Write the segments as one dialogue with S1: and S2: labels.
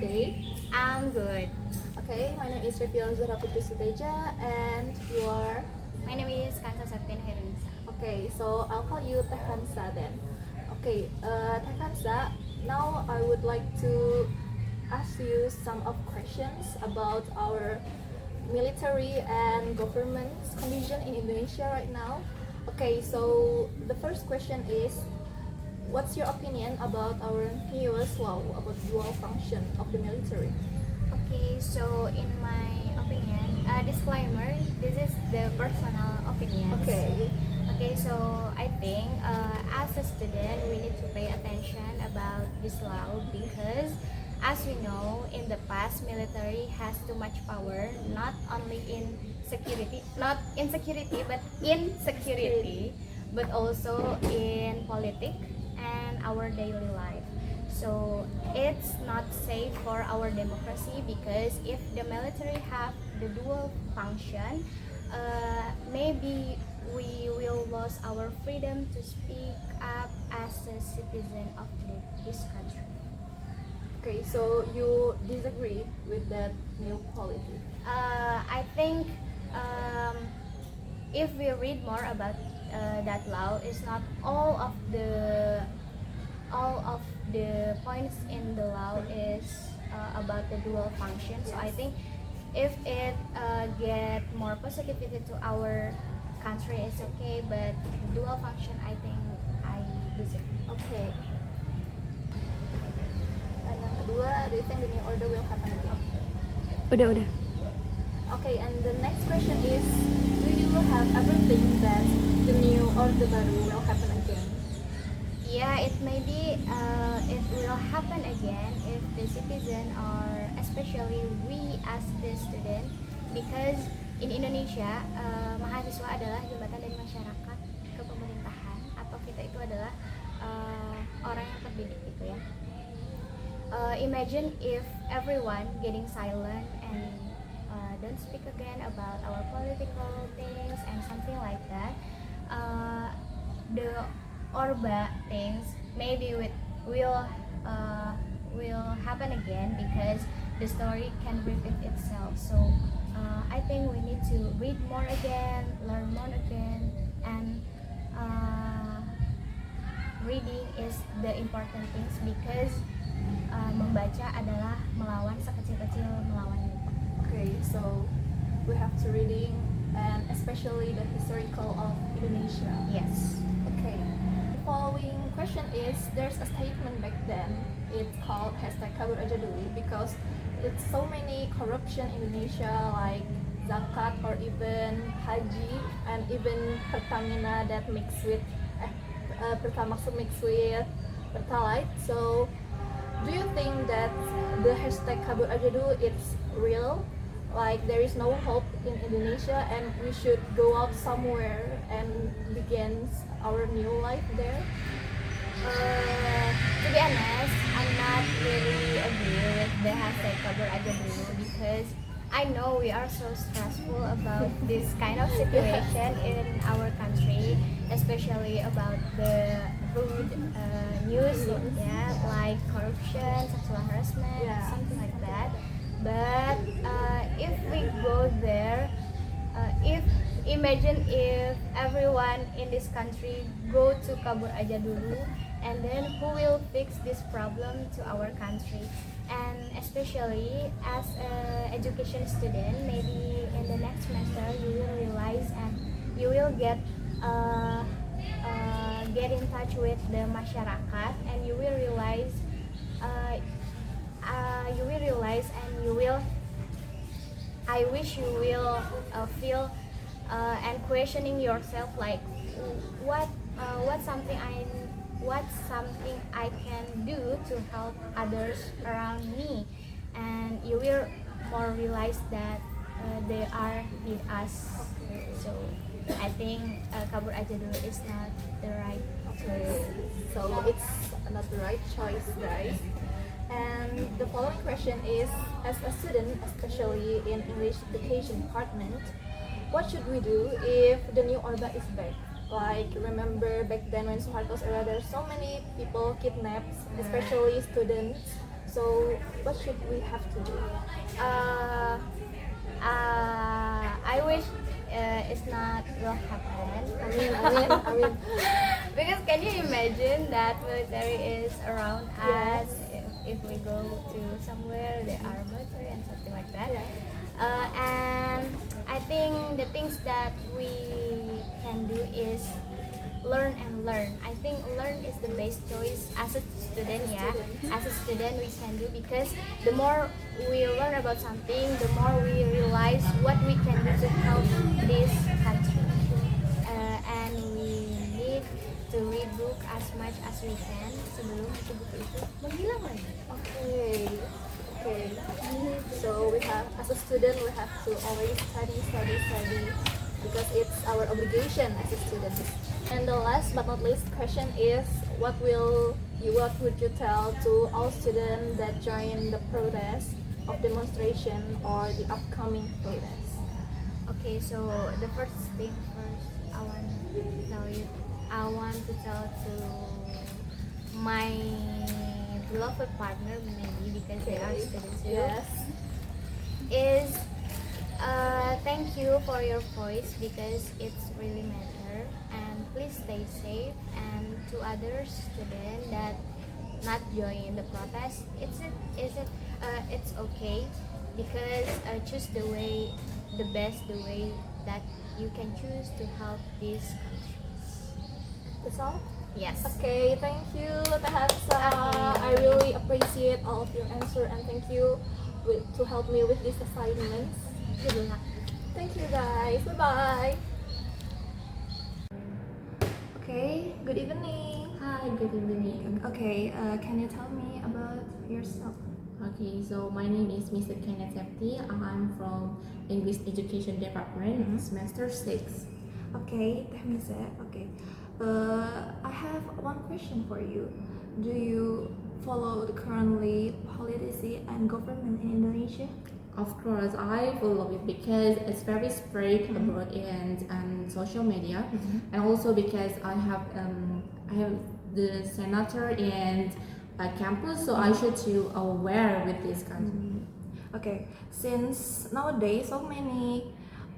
S1: today?
S2: I'm good.
S1: Okay, my name is Reviel Zahra Putri Suteja, and you are.
S2: My name is Kansa Septin Herunisa.
S1: Okay, so I'll call you Teh Hansa then. Okay, Teh Hansa, now I would like to ask you some of questions about our military and government's condition in Indonesia right now. Okay, so the first question is, what's your opinion about our newest law about dual function of the military?
S2: Okay, so in my opinion, disclaimer, this is the personal opinions.
S1: Okay.
S2: Okay, so I think as a student, we need to pay attention about this law because as we know, in the past, military has too much power, not only in security, not in security, but in security, but also in politics and our daily life. So it's not safe for our democracy because if the military have the dual function, maybe we will lose our freedom to speak up as a citizen of this country.
S1: Okay, so you disagree with that new policy?
S2: I think if we read more about that law, it's not all of the points in the law is about the dual function. So I think if it get more positivity to our country, it's okay. But dual function, I think I disagree.
S1: Okay. And yang kedua, do you think the new order will happen again?
S3: Udah.
S1: Okay, and the next question is, do you have ever think that the new order baru will happen again?
S2: Yeah, it maybe it will happen again if the citizen or especially we as the student, because in Indonesia mahasiswa adalah jembatan dari masyarakat ke pemerintahan, atau kita itu adalah orang yang terdidik gitu ya. Imagine if everyone getting silent and don't speak again about our political things and something like that. The Orba things maybe will happen again because the story can repeat itself. So I think we need to read more again, learn more again, and reading is the important things because membaca adalah melawan sekecil-kecil melawan lupa.
S1: Okay, so we have to reading and especially the historical of Indonesia.
S2: Yes.
S1: Okay. The following question is, there's a statement back then, it's called #Kabur Aja Dulu because it's so many corruption in Indonesia like zakat or even haji and even Pertamina that mixed with Pertamax mixed with Pertalite. So do you think that the #Kabur Aja Dulu it's real? Like there is no hope in Indonesia and we should go out somewhere and begin our new life there?
S2: To be honest, I'm not really agree with the #Kabur Aja Dulu because I know we are so stressful about this kind of situation in our country, especially about the rude news, yeah, like corruption, sexual harassment, something like that. But if we go there, if imagine if everyone in this country go to Kabur Aja Dulu, and then who will fix this problem to our country? And especially as an education student, maybe in the next semester you will realize and you will get in touch with the masyarakat, and you will realize and you will, I wish you will feel and questioning yourself like what's something I can do to help others around me, and you will more realize that they are with us. So I think Kabur Aja Dulu is not the right choice.
S1: So it's not the right choice, guys. And the following question is, as a student, especially in English education department, what should we do if the new Orba is back? Like, remember back then when Suharto's era, there's so many people kidnapped, especially students. So what should we have to do?
S2: Uh, I wish it's not will happen.
S1: I mean,
S2: Because can you imagine that military is around
S1: Yes.
S2: us? If we go to somewhere, there are military and something like that.
S1: Yeah.
S2: And I think the things that we can do is learn and learn. I think learn is the best choice as a student, yeah. As a student, we can do because the more we learn about something, the more we realize what we can do to help this country. And we need to read book as much as we can sebelum buku itu menghilang lagi.
S1: Okay. Okay. So we have, as a student, we have to always study because it's our obligation as a student. And the last but not least question is, what would you tell to all students that join the protest of demonstration or the upcoming protest?
S2: Okay, so the first thing first, I want to tell to my beloved partner maybe because they are students too.
S1: Yes.
S2: Is thank you for your voice because it's really matter, and please stay safe. And to other students that not join the protest, it's okay because choose the way, the way that you can choose to help these countries.
S1: That's all?
S2: Yes.
S1: Okay, thank you, Tahatsa. I really appreciate all of your answer and thank you to help me with these assignments.
S2: Good luck.
S1: Thank you guys. Bye bye. Okay, good evening.
S3: Hi, good evening.
S1: Okay, can you tell me about yourself?
S3: Okay, so my name is Mr. Kenneth Septi. I'm from English Education Department, semester 6.
S1: Okay, Tehmise. Okay. I have one question for you. Do you follow the currently policy and government in Indonesia?
S3: Of course, I follow it because it's very spread abroad in social media, and also because I have the senator in campus, so I should to aware with this country.
S1: Okay, since nowadays so many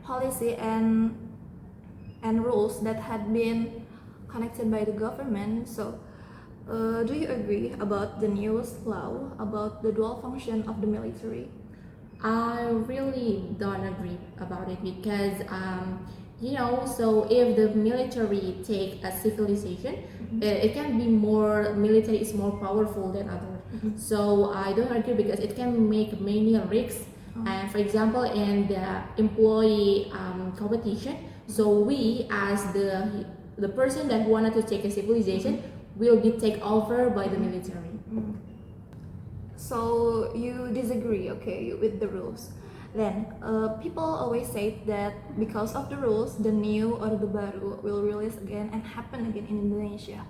S1: policy and rules that had been connected by the government, so do you agree about the newest law about the dual function of the military?
S3: I really don't agree about it because so if the military take a civilization, it can be more military is more powerful than other. So I don't agree because it can make many risks. And for example, in the employee competition, so we as the person that wanted to take a civilization will be taken over by the military.
S1: So you disagree, okay, with the rules. Then people always say that because of the rules, the new or the baru will release again and happen again in Indonesia.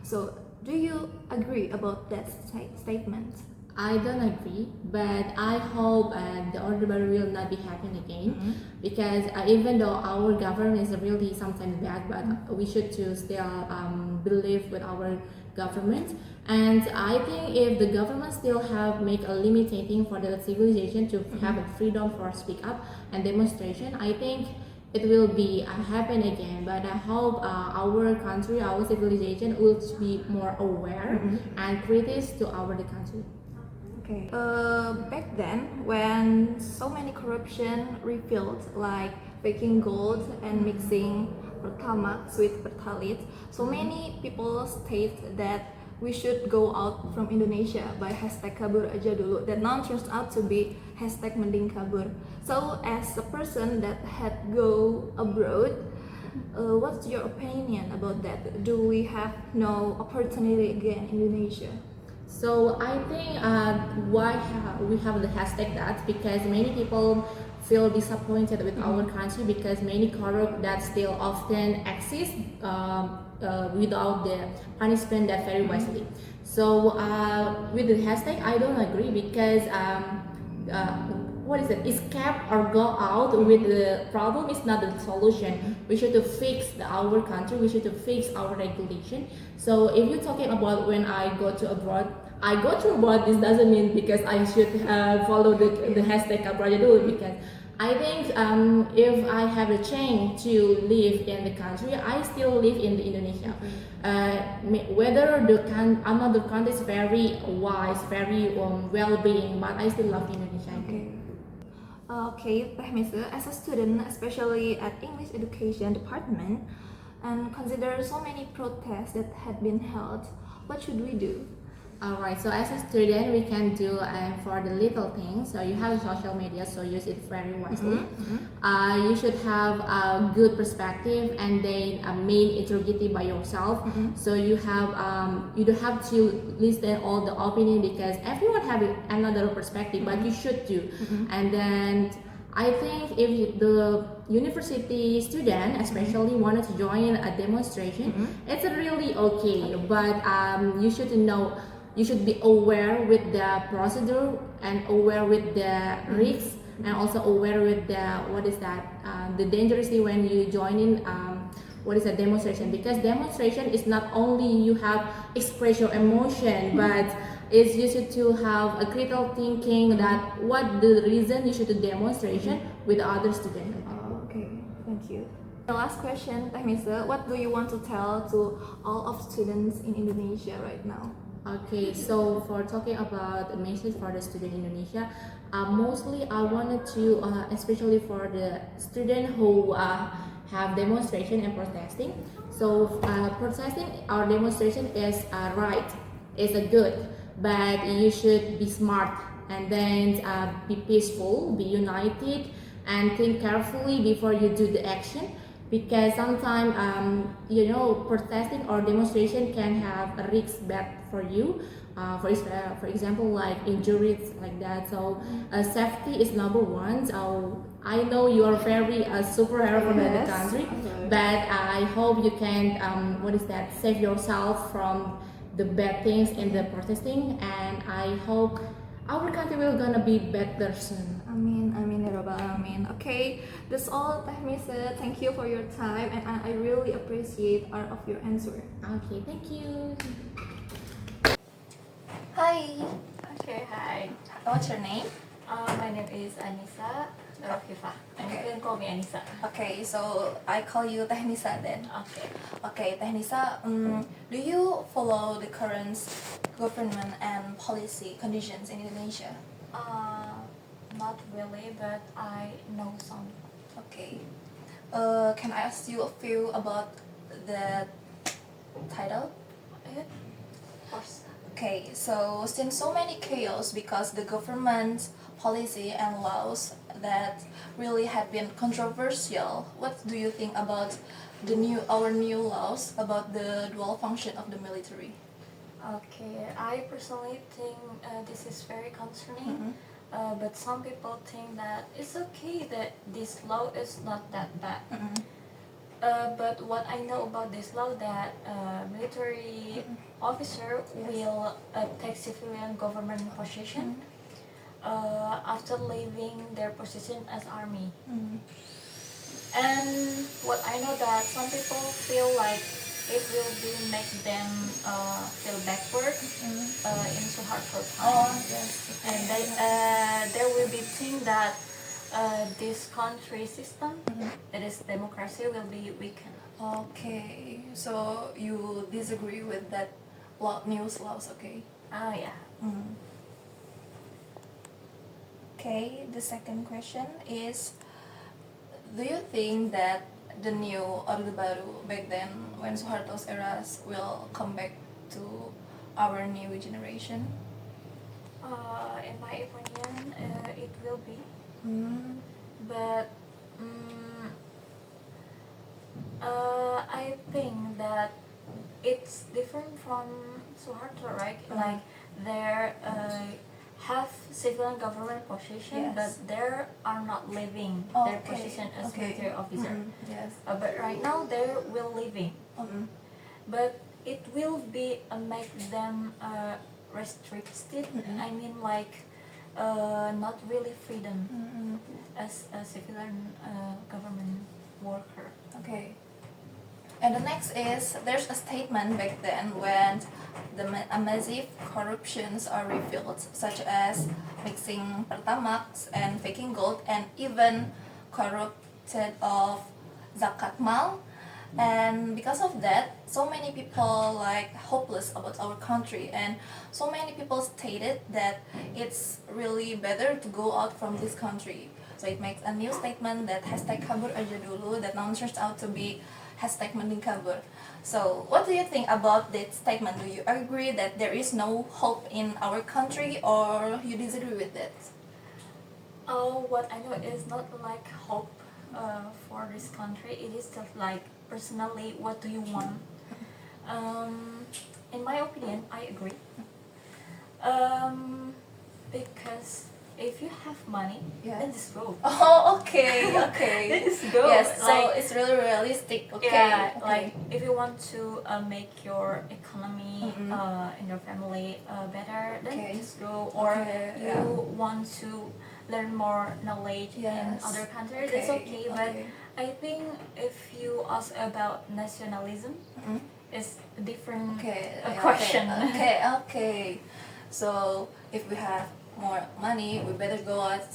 S1: So do you agree about that statement?
S3: I don't agree, but I hope the order baru will not be happen again because even though our government is really sometimes bad, but we should to still believe with our government. And I think if the government still have make a limiting for the civilization to have a freedom for speak up and demonstration, I think it will be happen again. But I hope our country, our civilization will be more aware and critical to our the country.
S1: Okay. Back then, when so many corruption revealed, like faking gold and mixing pertamax with pertalite, so many people state that we should go out from Indonesia by hashtag kabur aja dulu. That now turns out to be hashtag mending kabur. So as a person that had go abroad, what's your opinion about that? Do we have no opportunity again in Indonesia?
S3: So I think why we have the hashtag that because many people feel disappointed with our country because many corrupt that still often exist without the punishment that very wisely. So with the hashtag, I don't agree because what is it? Escape or go out with the problem is not the solution. We should to fix our country. We should to fix our regulation. So if you're talking about when I go to abroad, I go through both. This doesn't mean because I should follow the hashtag Kabur Aja Dulu, because I think if I have a chance to live in the country, I still live in the Indonesia. Whether another country is very wise, very well-being, but I still love Indonesia.
S1: Okay, Teh Mise, as a student, especially at English Education Department, and consider so many protests that had been held, what should we do?
S3: Alright, so as a student, we can do for the little things. So you have social media, so use it very wisely. You should have a good perspective and then a main interrogative by yourself. So you don't have to listen all the opinion because everyone have another perspective, but you should do. And then I think if the university student especially wanted to join a demonstration, it's really okay. But you should know, you should be aware with the procedure and aware with the risks, and also aware with the dangerously when you join in demonstration, because demonstration is not only you have express your emotion, but it's used to have a critical thinking that what the reason you should do demonstration with other students.
S1: Okay, thank you. The last question, Teh Mise, what do you want to tell to all of students in Indonesia right now?
S3: Okay, so for talking about a message for the student in Indonesia, mostly I wanted to, especially for the student who have demonstration and protesting. So protesting or demonstration is right, is a good, but you should be smart and then be peaceful, be united, and think carefully before you do the action, because sometimes protesting or demonstration can have a risk bad for you, for example like injuries like that. So safety is number one. So I know you are very superhero for the country, but I hope you can save yourself from the bad things in the protesting, and I hope our country will gonna be better soon.
S1: Amin, amin ya rabbal alamin. Okay, that's all, Teh Mise. Thank you for your time, and I really appreciate all of your answer.
S3: Okay, thank you.
S1: Hi.
S4: Okay, hi.
S1: What's your name?
S4: My name is Anissa Rafifa, and you can call me Anissa.
S1: Okay, so I call you Teh Nisa then.
S4: Okay.
S1: Okay, Teh Nisa, do you follow the current government and policy conditions in Indonesia?
S4: Not really, but I know some.
S1: Okay. Can I ask you a few about the title?
S4: Yeah, of course.
S1: Okay, so since so many chaos because the government policy and laws that really have been controversial, what do you think about our new laws about the dual function of the military?
S4: Okay, I personally think this is very concerning. But some people think that it's okay that this law is not that bad. But what I know about this law, that military officer will take civilian government position after leaving their position as army. And what I know that some people feel like it will be make them feel backward in Suharto time.
S1: Yes.
S4: And they will be think that this country system, that is democracy, will be weakened.
S1: Okay, so you disagree with that news laws, okay?
S4: Yeah.
S1: Okay, the second question is, do you think that the new Orde Baru back then, when Suharto's eras, will come back to our new generation?
S4: In my opinion, it will be. But I think that it's different from Suharto, right? Like there have civilian government position,
S1: Yes.
S4: but they are not leaving their position as military officer.
S1: Yes.
S4: But right now they will leaving. But it will be make them restricted. I mean, like not really freedom as a civilian government worker.
S1: Okay. And the next is there's a statement back then when a massive corruptions are revealed, such as mixing pertamax and faking gold, and even corrupted of zakat mal. And because of that, so many people like hopeless about our country, and so many people stated that it's really better to go out from this country. So it makes a new statement that hashtag kabur aja dulu that now turns out to be hashtag mending kabur. So what do you think about that statement? Do you agree that there is no hope in our country, or you disagree with that?
S4: What I know is not like hope for this country. It is just like personally, what do you want? In my opinion, I agree. Because if you have money,
S1: Yeah.
S4: then just go.
S1: Oh, okay, okay.
S4: Then just go.
S1: Yes, so
S4: Like,
S1: it's really realistic. Okay,
S4: yeah,
S1: okay.
S4: like if you want to make your economy
S1: Mhm.
S4: and your family better, then
S1: Okay.
S4: just go. Or
S1: Okay,
S4: you
S1: yeah.
S4: want to learn more knowledge in
S1: Yes.
S4: other countries, it's okay. But I think if you ask about nationalism,
S1: Mhm.
S4: it's a different
S1: Okay, yeah,
S4: question.
S1: Okay, okay. So if we have more money, we better go out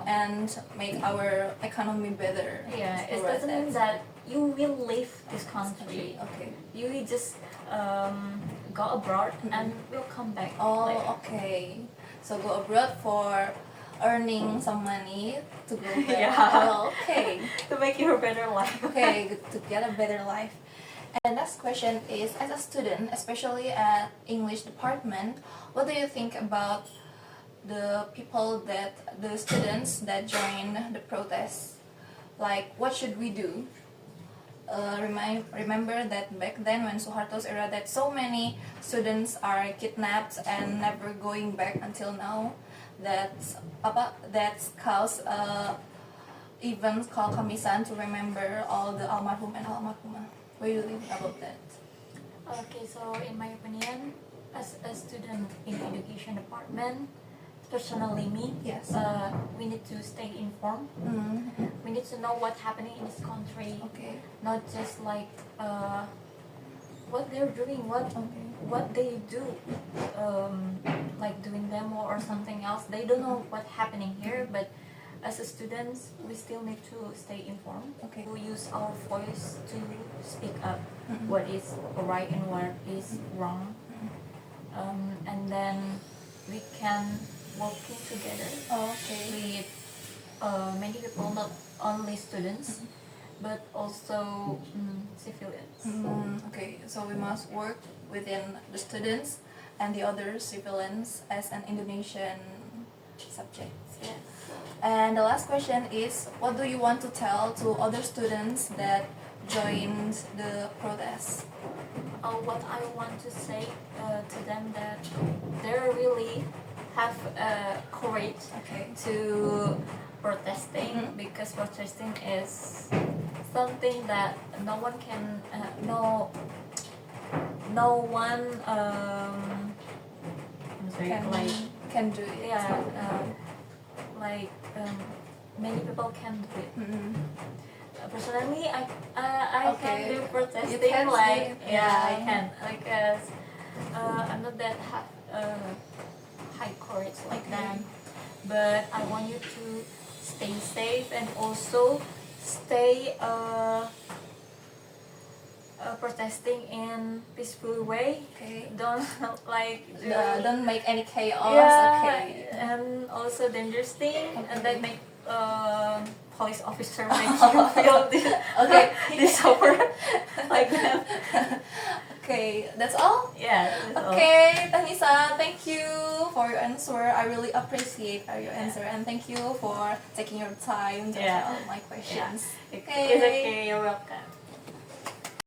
S1: and make our economy better.
S4: Yeah, it
S1: Alright,
S4: doesn't mean that you will leave this country.
S1: Okay.
S4: You will just go abroad and will come back.
S1: Oh,
S4: Like,
S1: okay. So go abroad for earning some money to go back.
S4: Yeah.
S1: Oh, okay.
S4: to make your better life.
S1: Okay, good to get a better life. And next question is, as a student, especially at English department, what do you think about the students that join the protests? Like, what should we do? Remember that back then when Suharto's era, that so many students are kidnapped and never going back until now. That's caused events called Kamisan to remember all the almarhum and almarhumah. What do you think about that?
S4: Okay, so in my opinion, as a student in education department, personally me,
S1: Yes.
S4: We need to stay informed.
S1: Mm-hmm.
S4: We need to know what's happening in this country,
S1: Okay.
S4: not just like what they're doing, what they do, like doing demo or something else. They don't know what's happening here, but as a students, we still need to stay informed.
S1: Okay.
S4: We use our voice to speak up
S1: Mhm.
S4: what is right and what is wrong, and then we can working together
S1: Oh, okay.
S4: with many people, not only students, but also civilians.
S1: Okay, so we must work within the students and the other civilians as an Indonesian subject.
S4: Yes.
S1: And the last question is, what do you want to tell to other students that joined the protest?
S4: What I want to say to them that they really have courage
S1: Okay.
S4: to protesting,
S1: Mhm.
S4: because protesting is something that no one can no one I'm sorry,
S1: Can do it.
S4: yeah many people can do it.
S1: Mhm.
S4: Personally, I
S1: Okay.
S4: can do protesting.
S1: You can do
S4: Like,
S1: it,
S4: yeah, I
S1: yeah.
S4: can. Because I'm not that high courage like them. But I want you to stay safe and also stay protesting in peaceful way.
S1: Okay.
S4: Don't like do,
S1: Don't make any chaos.
S4: yeah,
S1: Okay.
S4: and also dangerous thing, and
S1: Okay.
S4: that make police officer make you feel
S1: Okay.
S4: discover like that.
S1: Okay, that's all.
S4: Yeah. That's all.
S1: Okay, Tanisa, thank you for your answer. I really appreciate your answer, and thank you for taking your time to
S4: Yeah.
S1: answer all my questions.
S4: It's okay. You're welcome.